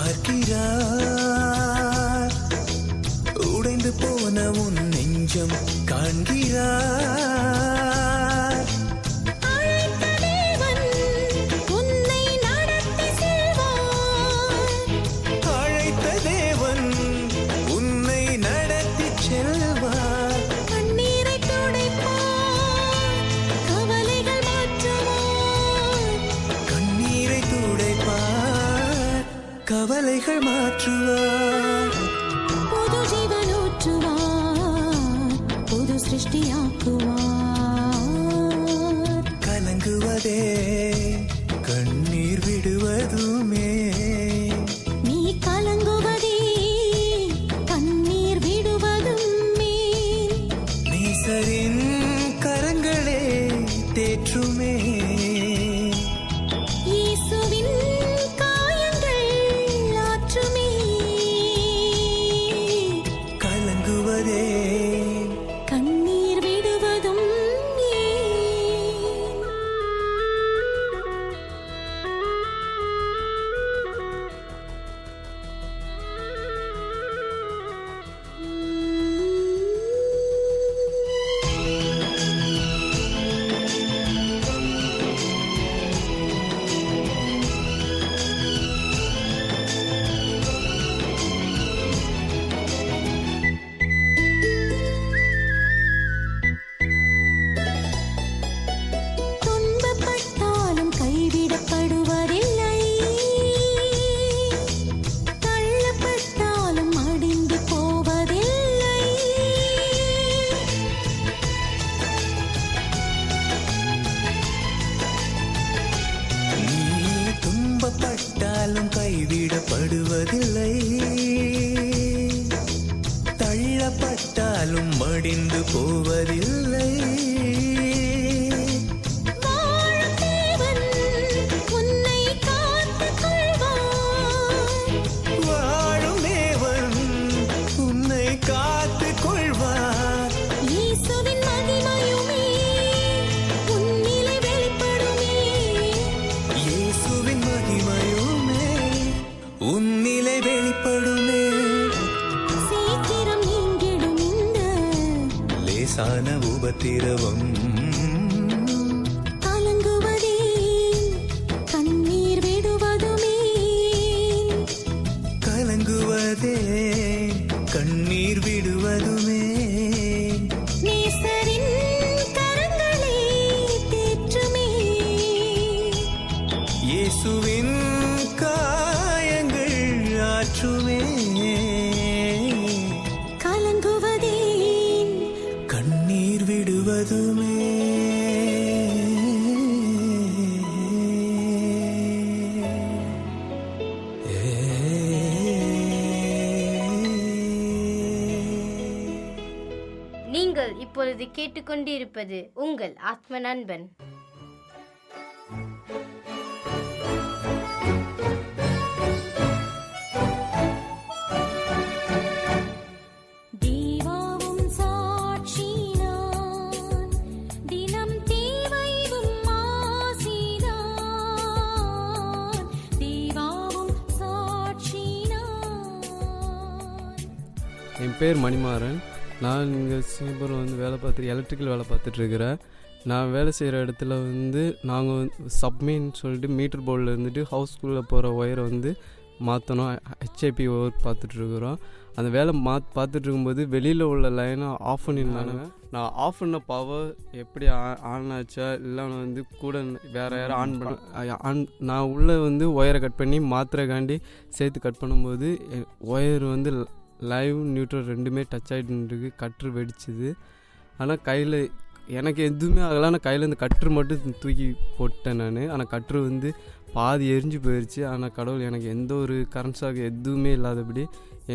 பார்க்கிறார், உடைந்து போன உன் நெஞ்சம் காண்கிறார். கவலைகள் மாற்றுவார், புது ஜீவனூற்றுவார், புது சிருஷ்டியாக்குவார். கலங்குவதே கண்ணீர் விடுவதுமே, நீ கலங்குவதே கண்ணீர் விடுவதுமே, நேசரின் கரங்களே தேற்றுமே. கைவிடப்படுவதில்லை, தள்ளப்பட்டாலும் மடிந்து போவதில்லை. வாழும் தேவன் உன்னை காத்துக் கொள்வார். இயேசுவின் மகிமையுமே உன்னிலே வெளிப்படுமே, இயேசுவின் மகிமையுமே உன்னிலே வெளிப்படுமே. சீக்கிரம் நீங்கிடும் இந்த லேசான உபத்திரவம், கலங்குவதே கண்ணீர் விடுவதுமே, கலங்குவதே கண்ணீர் விடுவதுமே. நேசரின் கரங்களே தேற்றுமே, இயேசுவின் காயங்கள் ஆற்றுமே. கலங்குவதே கண்ணீர் விடுவதுமே. நீங்கள் இப்பொழுது கேட்டுக்கொண்டிருப்பது உங்கள் ஆத்ம நண்பன். தேவாவும் சாட்சினான், தினம் தேவைவும் ஆசிதான், தேவாவும் சாட்சினான். என் பேர் மணிமாறன். நான் இங்கே சிங்கப்பூரில் வந்து வேலை பார்த்துட்டு எலக்ட்ரிக்கல் வேலை பார்த்துட்ருக்கிறேன். நான் வேலை செய்கிற இடத்துல வந்து நாங்கள் சப்மின்னு சொல்லிட்டு மீட்டர் போர்டில் இருந்துட்டு ஹவுஸ்குள்ளே போகிற ஒயரை வந்து மாற்றணும். ஹெச்ஐபி ஒர்க் பார்த்துட்ருக்குறோம். அந்த வேலை பார்த்துட்டு இருக்கும்போது வெளியில் உள்ள லைனை ஆஃப் பண்ணியிருந்தாங்க. நான் ஆஃப் பண்ண பவர் எப்படி ஆன் ஆச்சா இல்லைன்னு வந்து கூட வேறு யாரும் நான் உள்ளே வந்து ஒயரை கட் பண்ணி மாத்திரைக்காண்டி சேர்த்து கட் பண்ணும்போது ஒயர் வந்து லைவ் நியூட்ரல் ரெண்டுமே டச் ஆகிட்டு கட்ரு வெடிச்சுது. ஆனால் கையில் எனக்கு எதுவுமே ஆகலை. ஆனால் கையில் இந்த கட்ரு மட்டும் தூக்கி போட்டேன் நான். ஆனால் கட்ரு வந்து பாதி எரிஞ்சு போயிடுச்சு. ஆனால் கடவுள் எனக்கு எந்த ஒரு கரண்ட் ஷாக் எதுவுமே இல்லாதபடி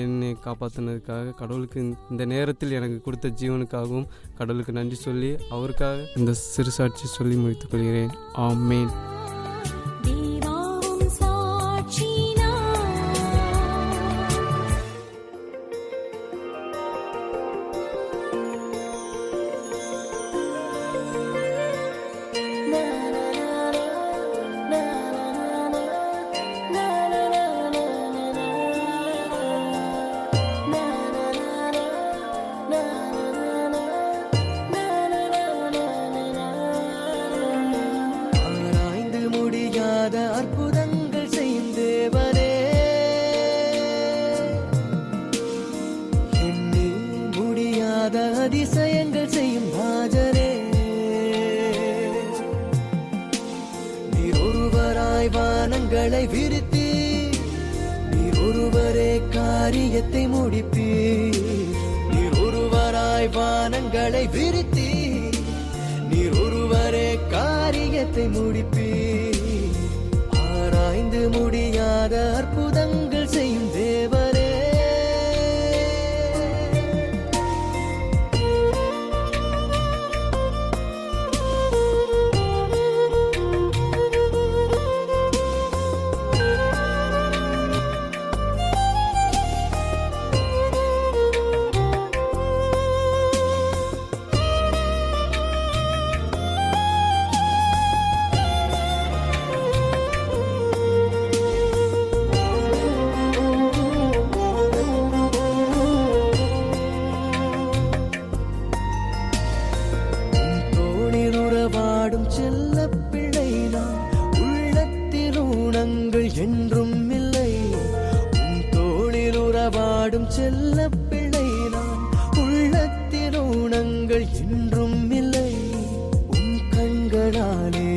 என்னை காப்பாற்றினதுக்காக கடவுளுக்கு இந்த நேரத்தில் எனக்கு கொடுத்த ஜீவனுக்காகவும் கடவுளுக்கு நன்றி சொல்லி அவருக்காக இந்த சிறு சாட்சி சொல்லி முடித்துக் கொள்கிறேன். ஆமேன். காரியத்தை முடிப்பீர். நீர் ஒருவராய் வானங்களை விரித்தீர். நீர் ஒருவரே காரியத்தை முடிப்பீர். ஆராய்ந்து முடியாத அற்புதங்கள் செய்யும் தேவரே. செல்ல பிள்ளை நான் உள்ளத்தில் ஊனங்கள் என்றும் இல்லை. உன் தோளில் உறவாடும் செல்ல பிள்ளை நான் உள்ளத்தில் ஊனங்கள் என்றும் இல்லை. உன் கண்களாலே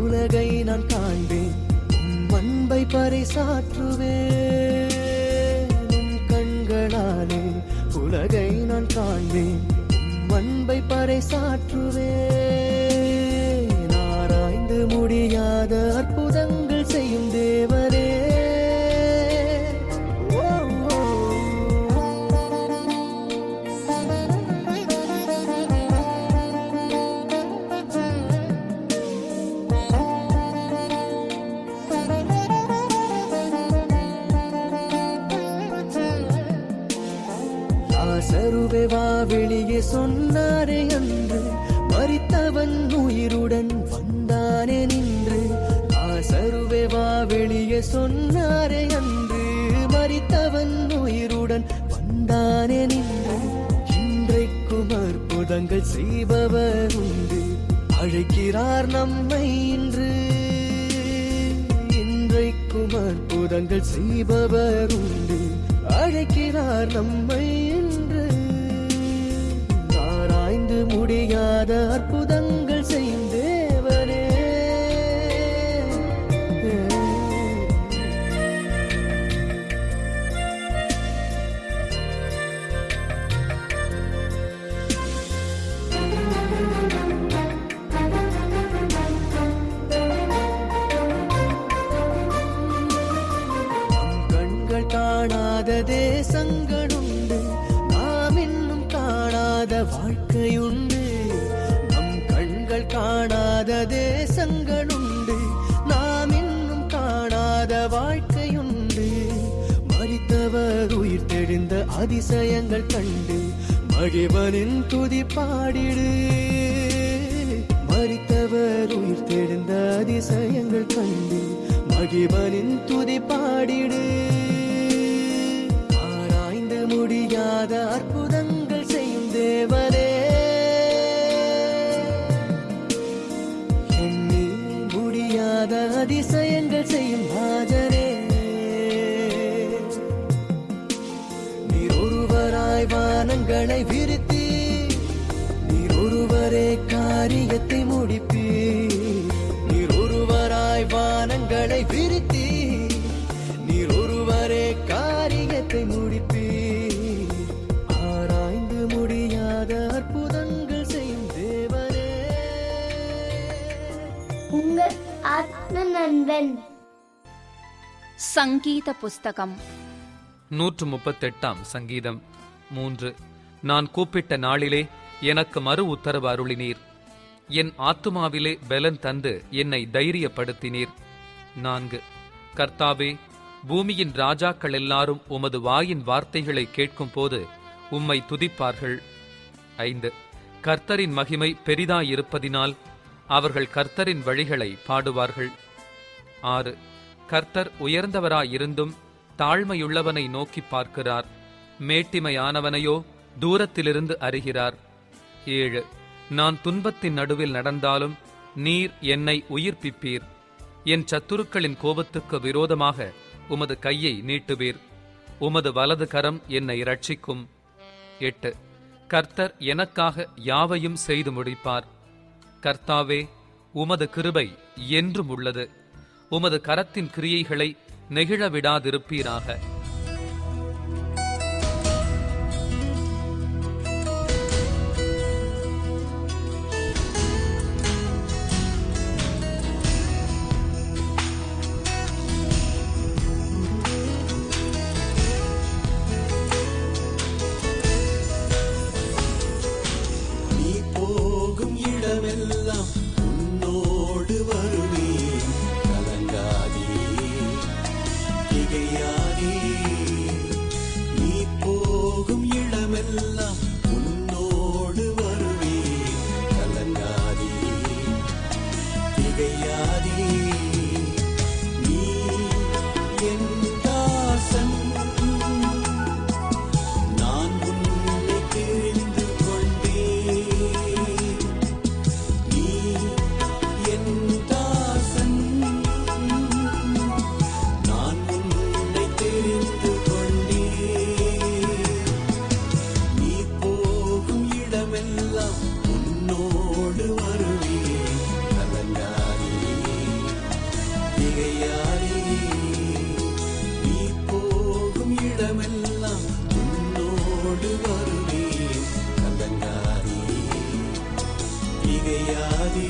உலகை நான் காண்பேன். உன் அன்பை பறைசாற்றுவேன். உன் கண்களாலே உலகை நான் காண்பேன். உன் அன்பை பறைசாற்றுவேன். முடியாத அற்புதங்கள் செய்யும் தேவரே. லாசருவே வா வெளியே சொன்னாரே அன்று, மரித்தவன் உயிருடன் வந்தானே நின்று. லாசருவே வா வெளியே சொன்னாரே அன்று, மரித்தவன் உயிருடன் வந்தானே நின்று. இன்றைக்கும் அற்புதங்கள் செய்பவர் உண்டு, அழைக்கிறார் நம்மை இன்று. இன்றைக்கும் அற்புதங்கள் செய்பவர் உண்டு, அழைக்கிறார் நம்மை இன்று. ஆராய்ந்து முடியாத அற்புதங்கள் செய்யும் தேவனே. கண்கள் காணாத தேசங்களுண்டு, நாம் இன்னும் காணாத வாழ்க்கையுண்டு. நம் கண்கள் காணாத தேசங்களுண்டு, நாம் இன்னும் காணாத வாழ்க்கையுண்டு. மரித்தவர் உயிர் தெழுந்த அதிசயங்கள் கண்டு மகிழ்வனின் துதி பாடிடு. மரித்தவர் உயிர் தெழுந்த அதிசயங்கள் கண்டு மகிழ்வனின் துதி பாடிடு. ஆராய்ந்து முடியாத அற்புதங்கள் செய்யும் தேவரே. எண்ணி முடியாத அதிசயங்கள் செய்யும் ராஜரே. நீர் ஒருவராய் வானங்களை விரித்தி, நீர் ஒருவரே காரியத்தை முடிப்பீர். நீர் ஒருவராய் வானங்களை விரித்தி, நீர் ஒருவரே காரியத்தை முடிப்பீர். ஆராய்ந்து முடியாத அற்புதங்கள் செய்யும் தேவரே. உங்கள் ஆத்ம நண்பன். சங்கீத புஸ்தகம் 138 சங்கீதம் 3. நான் கூப்பிட்ட நாளிலே எனக்கு மறு உத்தரவு அருளினீர். என் ஆத்துமாவிலே பலன் தந்து என்னை தைரியப்படுத்தினீர். 4. கர்த்தாவே, பூமியின் ராஜாக்கள் எல்லாரும் உமது வாயின் வார்த்தைகளை கேட்கும் போது உம்மை துதிப்பார்கள். 5. கர்த்தரின் மகிமை பெரிதாயிருப்பதினால் அவர்கள் கர்த்தரின் வழிகளை பாடுவார்கள். 6. கர்த்தர் உயர்ந்தவராயிருந்தும் தாழ்மையுள்ளவனை நோக்கி பார்க்கிறார். மேட்டிமையானவனையோ தூரத்திலிருந்து அறிகிறார். 7. நான் துன்பத்தின் நடுவில் நடந்தாலும் நீர் என்னை உயிர்ப்பிப்பீர். என் சத்துருக்களின் கோபத்துக்கு விரோதமாக உமது கையை நீட்டுவீர். உமது வலது கரம் என்னை இரட்சிக்கும். 8. கர்த்தர் எனக்காக யாவையும் செய்து முடிப்பார். கர்த்தாவே, உமது கிருபை என்றும் உள்ளது. உமது கரத்தின் கிரியைகளை நெகிழ விடாதிருப்பீராக. இடமெல்லாம் உன்னோடு வருவேன். கலங்காதே, திகையாதே.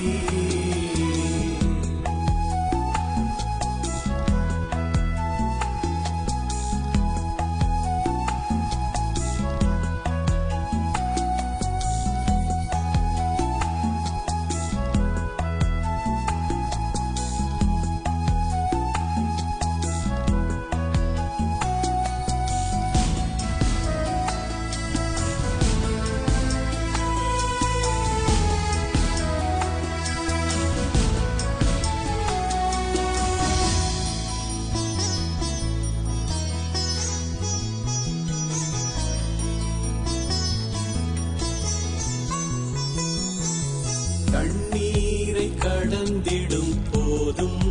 தண்ணீரை கடந்திடும் போதும்,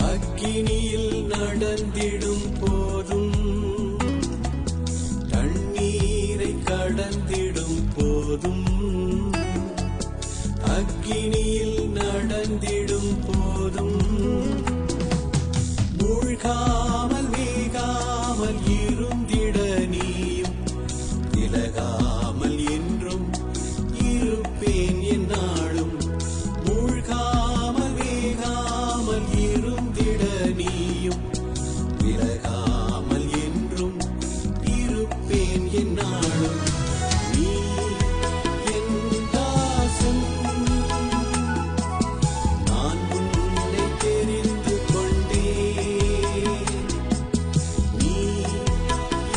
அக்கினியில் நடந்திடும் போதும், தண்ணீரை கடந்திடும் போதும், அக்கினியில் நடந்திடும் போதும், மூழ்காமல் வேகாமல் இருந்திட நீயும் விலகாமல் என்றும் இருப்பேன் என்னாலும். மூழ்காமல் வேகாமல் இருந்திட நீயும் விலகாமல் என்றும் இருப்பேன் என்னாலும். நீ என் தாசன், நான் உன்னை தெரிந்து கொண்டேன். நீ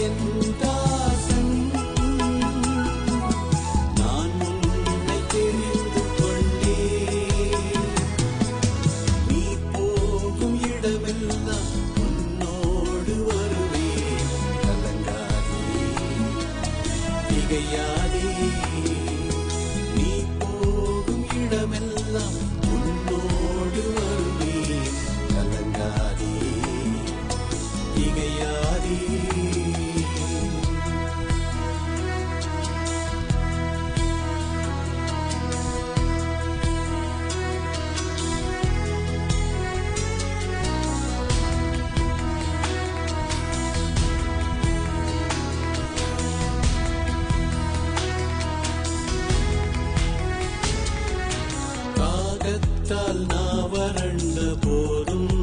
என் தாசன், நான் உன்னை தெரிந்து கொண்டேன். நீ போகும் இடமெல்லாம் உன்னோடு வருவேன். கலங்காதே, திகையாதே. நீ போகும் இடமெல்லாம் உன்னோடு வருவேன். கலங்காதே, திகையாதே. தாகத்தால் நான் வறண்ட போதும்,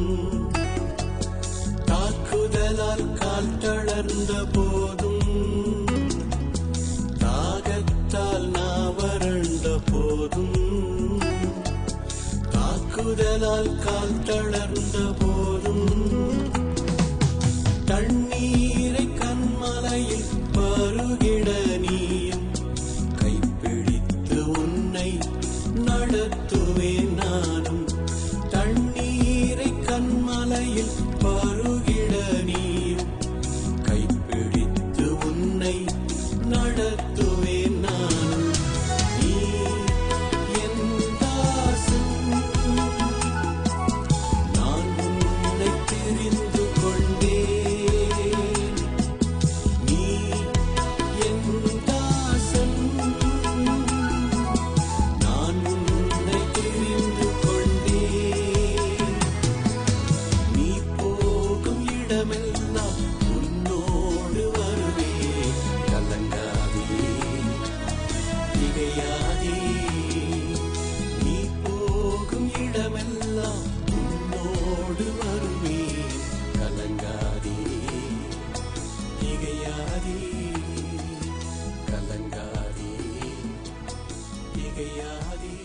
தாக்குதலால் கால் தளர்ந்த போதும், தாகத்தால் நான் வறண்ட போதும், தாக்குதலால் கால் தளர்ந்த போதும், தண்ணீரை கண்மலையில் பருகிட நீயும் கைப்பிடித்து உன்னை நடத்துவேன் நானும். தண்ணீரை கண்மலையில் பருகிட நீயும் கைப்பிடித்து உன்னை நடத்துவேன் நானும். நீ என் தாசன், நான் உன்னை தெரிந்து கொண்டேன். நீ என் தாசன், நான் உன்னை தெரிந்து கொண்டேன். நீ போகும் இடமெல்லாம் உன்னோடு வருவேன். கலங்காதே, திகையாதே. நீ போகும் இடமெல்லாம் உன்னோடு வருவேன். கலங்காதே, திகையாதே. கலங்காதே, திகையாதே.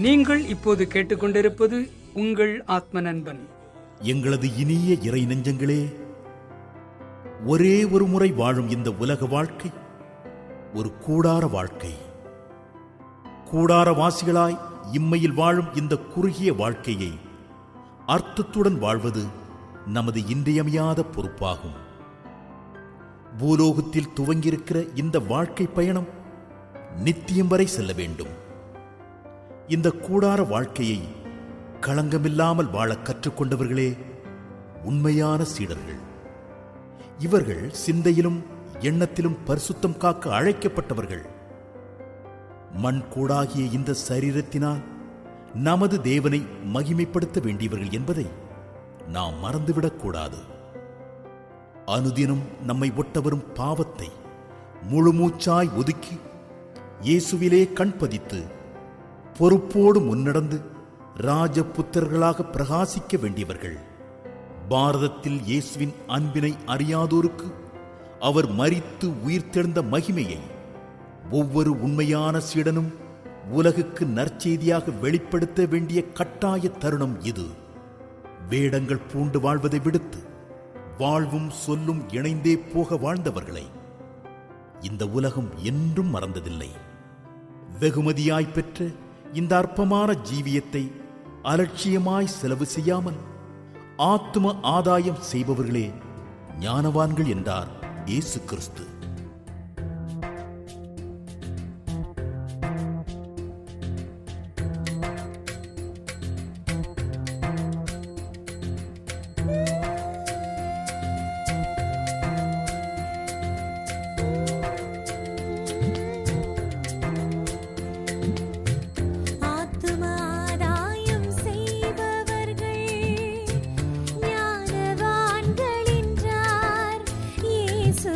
நீங்கள் இப்போது கேட்டுக்கொண்டிருப்பது உங்கள் ஆத்ம நண்பன். எங்களது இனிய இறை நெஞ்சங்களே, ஒரே ஒரு முறை வாழும் இந்த உலக வாழ்க்கை ஒரு கூடார வாழ்க்கை. கூடாரவாசிகளாய் இம்மையில் வாழும் இந்த குறுகிய வாழ்க்கையை அர்த்தத்துடன் வாழ்வது நமது இன்றியமையாத பொறுப்பாகும். பூலோகத்தில் துவங்கியிருக்கிற இந்த வாழ்க்கை பயணம் நித்தியம் வரை செல்ல வேண்டும். இந்த கூடார வாழ்க்கையை களங்கமில்லாமல் வாழ கற்றுக்கொண்டவர்களே உண்மையான சீடர்கள். இவர்கள் சிந்தையிலும் எண்ணத்திலும் பரிசுத்தம் காக்க அழைக்கப்பட்டவர்கள். மண் கூடாகிய இந்த சரீரத்தினால் நமது தேவனை மகிமைப்படுத்த வேண்டியவர்கள் என்பதை நாம் மறந்துவிடக்கூடாது. அனுதினம் நம்மை ஒட்டவரும் பாவத்தை முழுமூச்சாய் ஒதுக்கி இயேசுவிலே கண்பதித்து பொறுப்போடு முன்னடந்து ராஜபுத்திரர்களாக பிரகாசிக்க வேண்டியவர்கள். பாரதத்தில் இயேசுவின் அன்பினை அறியாதோருக்கு அவர் மரித்து உயிர்த்தெழுந்த மகிமையை ஒவ்வொரு உண்மையான சீடனும் உலகுக்கு நற்செய்தியாக வெளிப்படுத்த வேண்டிய கட்டாய தருணம் இது. வேடங்கள் பூண்டு வாழ்வதை விடுத்து வாழ்வும் சொல்லும் இணைந்தே போக வாழ்ந்தவர்களை இந்த உலகம் என்றும் மறந்ததில்லை. வெகுமதியாய் பெற்ற இந்த அற்பமான ஜீவியத்தை அலட்சியமாய் செலவு செய்யாமல் ஆத்தும ஆதாயம் செய்பவர்களே ஞானவான்கள் என்றார் இயேசு கிறிஸ்து. ஆத்துமாதாயம் செய்பவர்கள் ஞானவான்கள் என்றார் இயேசு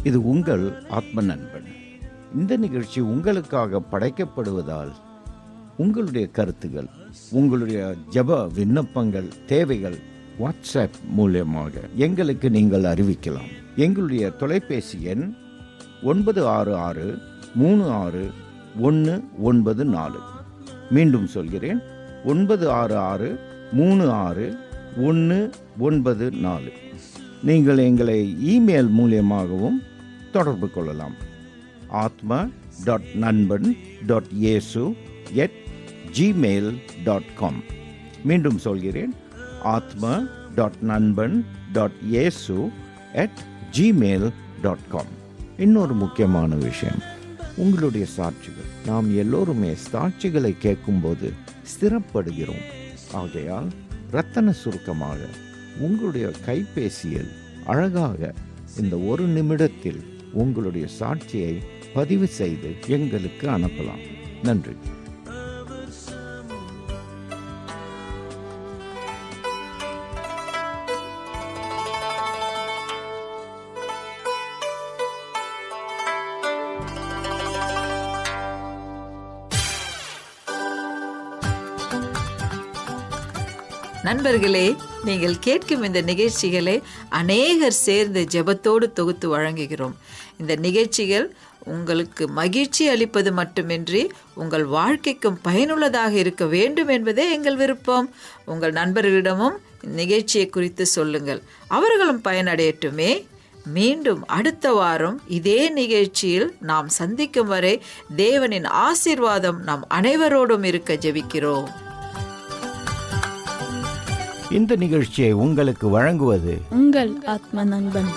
இது உங்கள் ஆத்ம நண்பன். இந்த நிகழ்ச்சி உங்களுக்காக படைக்கப்படுவதால் உங்களுடைய கருத்துகள், உங்களுடைய ஜெப விண்ணப்பங்கள், தேவைகள் வாட்ஸ்அப் மூலமாக எங்களுக்கு நீங்கள் அறிவிக்கலாம். எங்களுடைய தொலைபேசி எண் 966-36-194. மீண்டும் சொல்கிறேன், 966-36-194. நீங்கள் எங்களை இமெயில் மூலியமாகவும் தொடர்பு கொள்ளலாம். atma.nanban.yesu@gmail.com. மீண்டும் சொல்கிறேன், atma.nanban.yesu@gmail.com. இன்னொரு முக்கியமான விஷயம், உங்களுடைய சாட்சிகள். நாம் எல்லோருமே சாட்சிகளை கேட்கும்போது ஸ்திரப்படுகிறோம். ஆகையால் ரத்தன சுருக்கமாக உங்களுடைய கைபேசியில் அழகாக இந்த 1 நிமிடத்தில் உங்களுடைய சாட்சியை பதிவு செய்து எங்களுக்கு அனுப்பலாம். நன்றி. நண்பர்களே, நீங்கள் கேட்கும் இந்த நிகழ்ச்சிகளை அநேகர் சேர்ந்து ஜெபத்தோடு தொகுத்து வழங்குகிறோம். இந்த நிகழ்ச்சிகள் உங்களுக்கு மகிழ்ச்சி அளிப்பது மட்டுமின்றி உங்கள் வாழ்க்கைக்கும் பயனுள்ளதாக இருக்க வேண்டும் என்பதே எங்கள் விருப்பம். உங்கள் நண்பர்களிடமும் நிகழ்ச்சியை குறித்து சொல்லுங்கள், அவர்களும் பயனடையட்டுமே. மீண்டும் அடுத்த வாரம் இதே நிகழ்ச்சியில் நாம் சந்திக்கும் வரை தேவனின் ஆசீர்வாதம் நம் அனைவரோடும் இருக்க ஜெபிக்கிறோம். இந்த நிகழ்ச்சியை உங்களுக்கு வழங்குவது உங்கள் ஆத்ம நண்பன்.